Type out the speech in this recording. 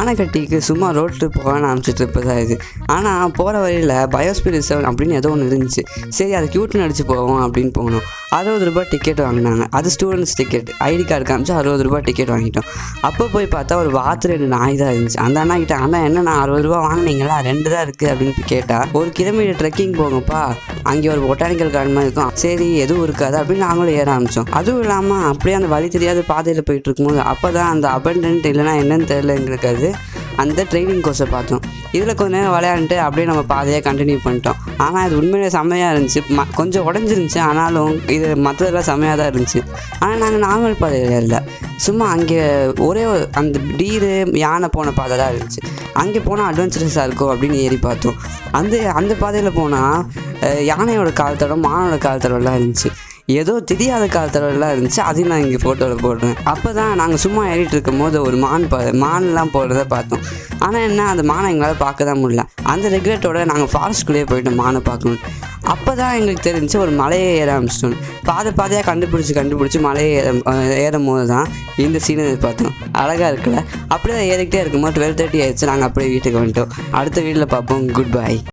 ஆனைக்கட்டிக்கு சும்மா road trip போகலான்னு அனுப்பிச்சிட்டு இருப்பதா இது. ஆனால் போகிற வழியில் பயோஸ்பியர் ரிசர்வ் அப்படின்னு ஏதோ ஒன்று இருந்துச்சு. சரி அது க்யூட்னு அடிச்சு போவோம் அப்படின்னு போனோம். 60 ரூபா டிக்கெட் வாங்கினாங்க. அது ஸ்டூடெண்ட்ஸ் டிக்கெட். ஐடி கார்டு காமிச்சு 60 ரூபா டிக்கெட் வாங்கிட்டோம். அப்போ போய் பார்த்தா ஒரு வாத்து 2 நாய் தான் இருந்துச்சு. அந்த அண்ணா கிட்ட, அண்ணா என்னண்ணா 60 ரூபா வாங்கினீங்களா, 2 தான் இருக்குது அப்படின்னு கேட்டால், 1 கிலோமீட்டர் ட்ரெக்கிங் போங்கப்பா, அங்கே ஒரு பொட்டானிக்கல் கார்டன் மாதிரி இருக்கும், சரி எதுவும் இருக்காது அப்படின்னு நாங்களும் ஏற ஆரம்பித்தோம். அதுவும் இல்லாமல் அப்படியே அந்த வழி தெரியாத பாதையில் போயிட்டு இருக்கும்போது அப்போ தான் அந்த அபண்டன்ட் இல்லைனா என்னன்னு தெரியல எங்களுக்கு, அது அந்த ட்ரைனிங் கோர்ஸை பார்த்தோம். இதில் கொஞ்சம் நேரம் விளையாண்டுட்டு அப்படியே நம்ம பாதையை கண்டினியூ பண்ணிட்டோம். ஆனால் அது உண்மையிலே செம்மையாக இருந்துச்சு. கொஞ்சம் உடஞ்சிருந்துச்சு, ஆனாலும் இது மற்றதெல்லாம் செம்மையாக தான் இருந்துச்சு. ஆனால் நாங்கள் நார்மல் பாதையில் இல்லை, சும்மா அங்கே ஒரே அந்த டீரு யானை போன பாதை தான் இருந்துச்சு. அங்கே போனால் அட்வென்ச்சரஸாக இருக்கும் அப்படின்னு ஏறி பார்த்தோம். அந்த பாதையில் போனால் யானையோட கால் தடம், மானோட கால் தடம்லாம் இருந்துச்சு. ஏதோ தெரியாத காலத்தெல்லாம் இருந்துச்சு. அதையும் நான் இங்கே ஃபோட்டோவில் போடுறேன். அப்போ தான் நாங்கள் சும்மா ஏறிட்டு இருக்கும் போது ஒரு மான்லாம் போடுறத பார்த்தோம். ஆனால் என்ன, அந்த மானை எங்களால் பார்க்க தான் முடியல. அந்த ரெகுலேட்டோட நாங்கள் ஃபாரஸ்ட்குள்ளேயே போய்ட்டு மானை பார்க்கணும். அப்போ தான் எங்களுக்கு தெரிஞ்சு ஒரு மலையை ஏற ஆரம்பிச்சிட்டோம். பாதையாக கண்டுபிடிச்சி மலையை ஏறும் போது தான் இந்த சீனை பார்த்தோம். அழகாக இருக்குல்ல. அப்படியே ஏறிக்கிட்டே இருக்கும்போது 12:30 ஆயிடுச்சு. நாங்கள் அப்படியே வீட்டுக்கு வந்துட்டோம். அடுத்த வீட்டில் பார்ப்போம். Good bye.